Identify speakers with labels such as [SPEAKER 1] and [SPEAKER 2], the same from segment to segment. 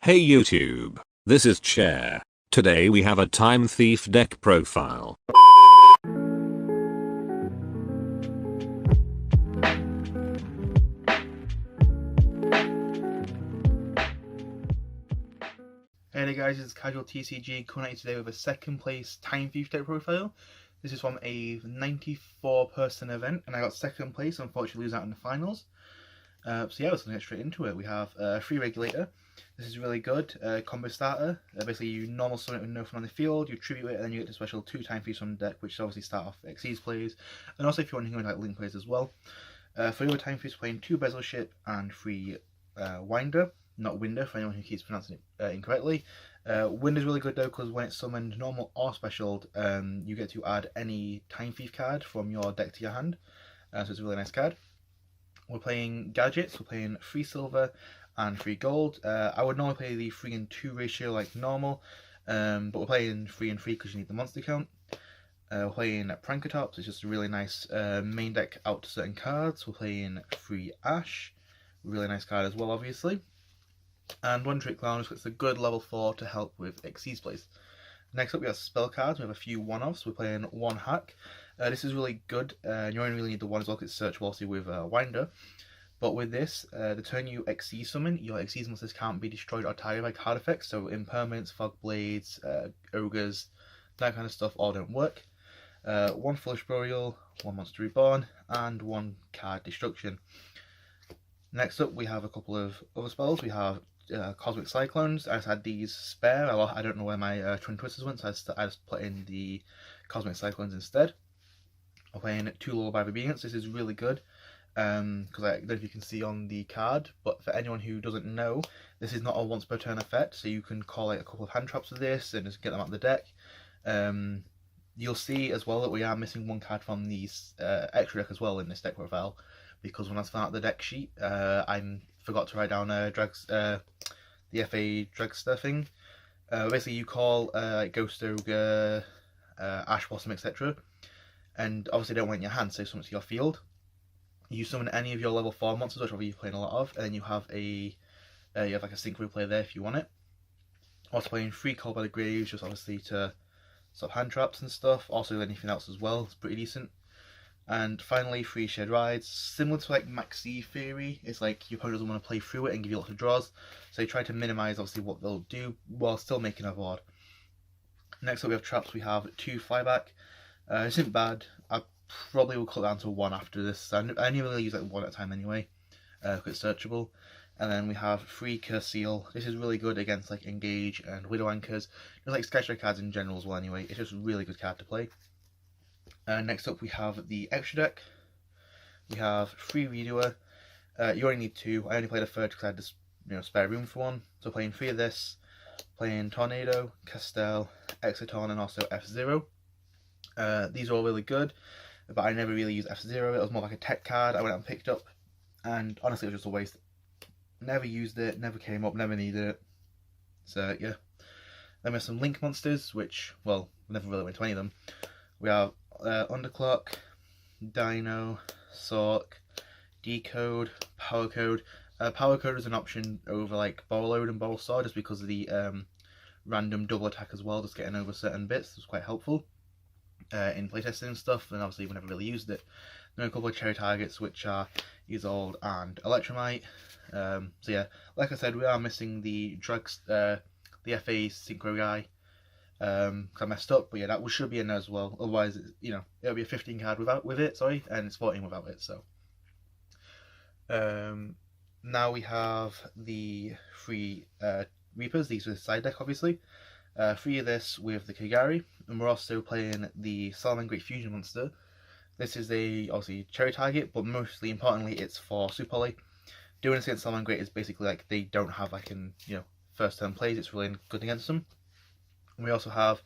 [SPEAKER 1] Hey YouTube, this is Chair. Today we have a Time Thief deck profile.
[SPEAKER 2] Hey there guys, it's Casual TCG coming at you today with a second place Time Thief deck profile. This is from a 94-person event and I got second place, unfortunately losing out in the finals. So yeah, let's get straight into it. We have free regulator. This is really good. Combo starter. Basically you normal summon it with no fun on the field, you tribute it, and then you get the special 2 Time Thieves from the deck, which obviously start off Xyz plays, and also if you want to like Link plays as well. For your Time Thieves playing 2 Bezel Ship and 3 Winder. Not Winder for anyone who keeps pronouncing it incorrectly. Wind is really good though because when it's summoned normal or special, you get to add any Time Thief card from your deck to your hand, so it's a really nice card. We're playing gadgets, we're playing 3 silver and 3 gold. I would normally play the 3 and 2 ratio like normal, but we're playing 3 and 3 because you need the monster count. We're playing Prankertops, it's just a really nice main deck out to certain cards. We're playing 3 Ash, really nice card as well obviously. And 1 Trick Clown, so it's a good level 4 to help with Xyz plays. Next up we have spell cards, we have a few one-offs. We're playing 1 Hack. This is really good, and you only really need the 1 as well because it's searchable obviously with Winder. But with this, the turn you Xyz summon, your Xyz monsters can't be destroyed or targeted by card effects, so impermanents, fog blades, ogres, that kind of stuff all don't work. 1 Foolish Burial, 1 Monster Reborn, and 1 card destruction. Next up we have a couple of other spells. We have Cosmic Cyclones. I just had these spare. I don't know where my Twin Twisters went, so I just put in the Cosmic Cyclones instead. I'm playing 2 Lullaby of Obedience. This is really good because I don't know if you can see on the card, but for anyone who doesn't know, this is not a once per turn effect, so you can call out a couple of hand traps with this and just get them out of the deck. You'll see as well that we are missing 1 card from the extra deck as well in this deck profile, because when I was filling out the deck sheet, I forgot to write down the FA Dragster thing. Basically you call Ghost Ogre, Ash Blossom, etc. And obviously don't want it in your hand, so summon to your field. You summon any of your level 4 monsters, which obviously you're playing a lot of, and then you have like a sync replay there if you want it. Also playing 3 Call by the Graves, just obviously to stop hand traps and stuff. Also anything else as well, it's pretty decent. And finally 3 Shared Rides, similar to like Maxi Theory. It's like your opponent doesn't want to play through it and give you lots of draws, so you try to minimise obviously what they'll do while still making a board. Next up we have traps. We have 2 Flyback. This isn't bad. I probably will cut down to 1 after this. I only really use like 1 at a time anyway, because it's searchable. And then we have 3 Curse Seal. This is really good against like Engage and Widow Anchors, just like Skystrike cards in general as well anyway. It's just a really good card to play. Next up we have the extra deck. We have 3 Redoer. You only need 2. I only played a third because I had this spare room for 1. So playing 3 of this, playing Tornado, Castell, Exciton, and also F-Zero. These are all really good, but I never really used F-Zero. It was more like a tech card I went out and picked up, and honestly it was just a waste. Never used it, never came up, never needed it. So yeah. Then we have some Link monsters, which, well, never really went to any of them. We have Underclock, Dino, Sork, Decode, Power Code. Power Code is an option over like Borrowload and Borrow Saw just because of the random double attack as well, just getting over certain bits. It's quite helpful in playtesting and stuff, and obviously we never really used it. Then a couple of cherry targets which are Isolde and Electromite. So yeah, like I said, we are missing the FA Synchro guy. I messed up, but yeah, that should be in there as well. Otherwise, it'll be a 15 card with it, and it's 14 without it. So now we have the 3 Reapers. These are the side deck, obviously. 3 of this with the Kagari, and we're also playing the Salamangreat Fusion monster. This is obviously cherry target, but mostly importantly, it's for Super Poly. Doing this against Salamangreat is basically like they don't have like first turn plays. It's really good against them. We also have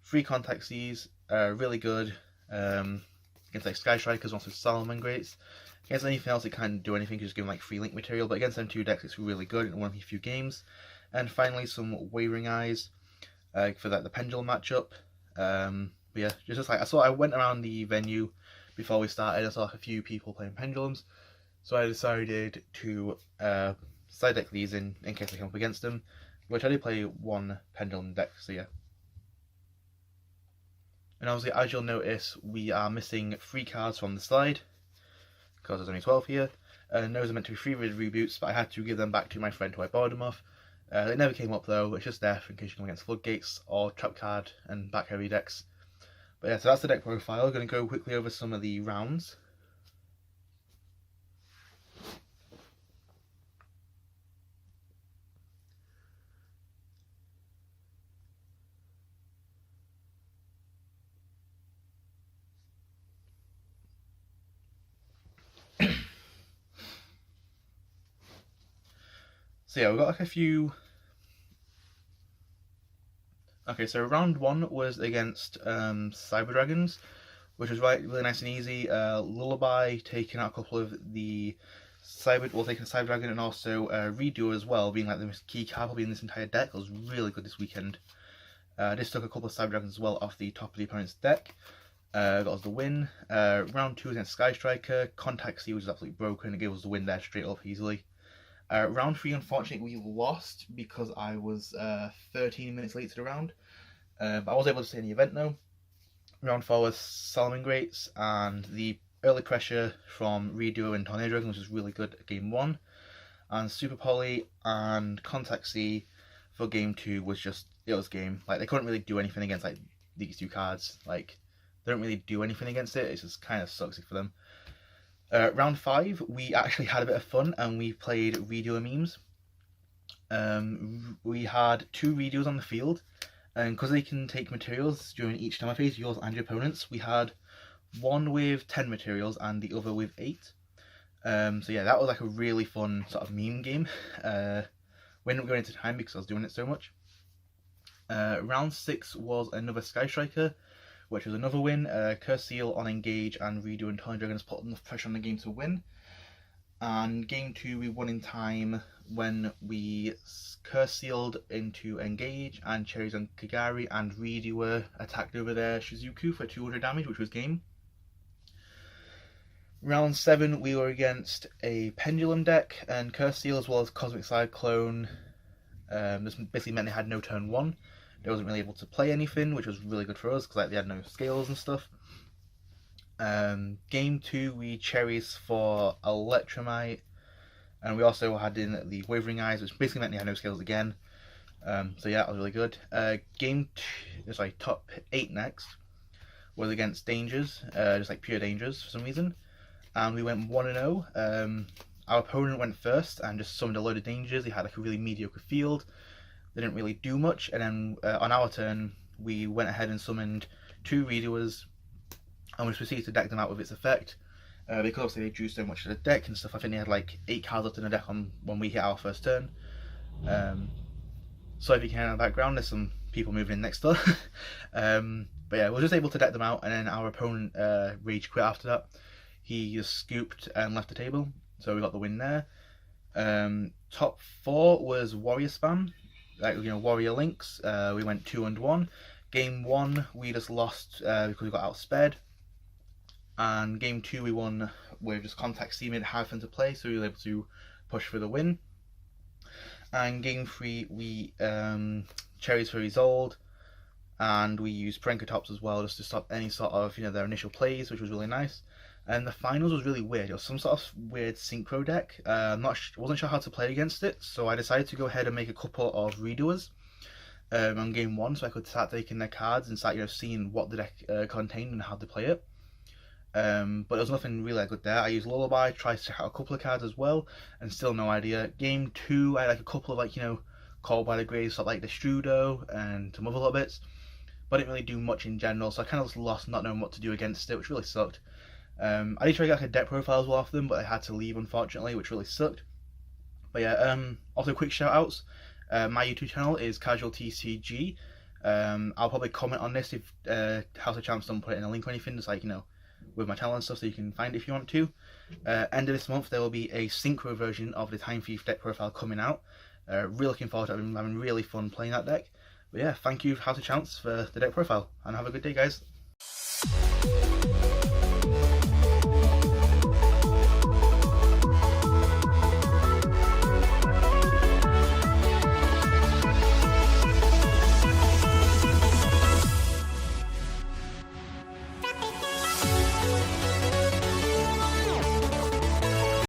[SPEAKER 2] 3 Contact Seas, really good against like Sky Strikers, also Salamangreats. Against anything else it can't do anything, just give them like free link material, but against them 2 decks it's really good and won a few games. And finally some Wavering Eyes for like the Pendulum matchup. But yeah, just like I went around the venue before we started, I saw like a few people playing Pendulums, so I decided to side deck these in case I come up against them, which I do play one pendulum deck, so yeah. And obviously, as you'll notice, we are missing 3 cards from the slide, because there's only 12 here. And those are meant to be free reboots, but I had to give them back to my friend who I borrowed them off. They never came up though, it's just there in case you come against Floodgates or Trap Card and back heavy decks. But yeah, so that's the deck profile. I'm going to go quickly over some of the rounds. So yeah, we've got like a few. Okay, so round 1 was against Cyber Dragons, which was really nice and easy. Lullaby taking out a couple of the taking a Cyber Dragon and also Redo as well, being like the most key card probably in this entire deck. It was really good this weekend. This took a couple of Cyber Dragons as well off the top of the opponent's deck. Got us the win. Round 2 against Sky Striker. Contact C was absolutely broken. It gave us the win there straight up easily. Round 3, unfortunately, we lost because I was 13 minutes late to the round. But I was able to stay in the event though. Round 4 was Salmon Greats, and the early pressure from Redo and Tornado Dragon, which was really good at game 1. And Super Poly and Contact C for game 2 was just, it was game. Like, they couldn't really do anything against like these 2 cards. Like, they don't really do anything against it. It just kind of sucks for them. Round 5, we actually had a bit of fun and we played Redo memes. We had 2 Redos on the field, and because they can take materials during each demo phase, yours and your opponents, we had one with 10 materials and the other with 8. So yeah, that was like a really fun sort of meme game. We ended up going into time because I was doing it so much. Round 6 was another Sky Striker, which was another win. Curse Seal on Engage and Redo and Tornado Dragons put enough pressure on the game to win. And game 2 we won in time when we Curse Sealed into Engage and Cherries on Kagari and Redo attacked over their Shizuku for 200 damage, which was game. Round 7 we were against a Pendulum deck and Curse Seal as well as Cosmic Cyclone. This basically meant they had no turn 1. They wasn't really able to play anything, which was really good for us because like they had no scales and stuff. Game 2 we Cherries for Electromite, and we also had in the Wavering Eyes, which basically meant they had no scales again. So yeah, that was really good. Top 8 next was against Dangers, just like pure Dangers for some reason, and we went 1-0. Our opponent went first and just summoned a load of Dangers. He had like a really mediocre field. They didn't really do much, and then on our turn we went ahead and summoned 2 Redoers and we proceeded to deck them out with its effect. Because obviously they drew so much to the deck and stuff. I think they had like 8 cards left in the deck when we hit our first turn. So if you can hear in the background, there's some people moving in next door. But yeah, we were just able to deck them out, and then our opponent rage quit after that. He just scooped and left the table, so we got the win there. Top 4 was Warrior Spam. Like, Warrior Links. We went 2-1. Game 1 we just lost because we got outsped, and game 2 we won with just Contact C made hard for them to play, so we were able to push for the win. And game 3 we Cherries for Isolde, and we used Prenkotops as well just to stop any sort of their initial plays, which was really nice. And the finals was really weird. It was some sort of weird synchro deck. Wasn't sure how to play against it, so I decided to go ahead and make a couple of redoers on game 1, so I could start taking their cards and start seeing what the deck contained and how to play it. But there was nothing really good there. I used Lullaby, tried to check out a couple of cards as well, and still no idea. Game 2, I had a couple of Called by the Grave, sort of like the Strudo and some other little bits, but I didn't really do much in general, so I kind of just lost not knowing what to do against it, which really sucked. I did try to get a deck profile as well off them, but I had to leave unfortunately, which really sucked. But yeah, also quick shout outs. My YouTube channel is Casual TCG. I'll probably comment on this if House of Champs don't put it in a link or anything, just with my channel and stuff, so you can find it if you want to. End of this month there will be a synchro version of the Time Thief deck profile coming out. Really looking forward to it. I'm having really fun playing that deck. But yeah, thank you House of Champs for the deck profile, and have a good day guys.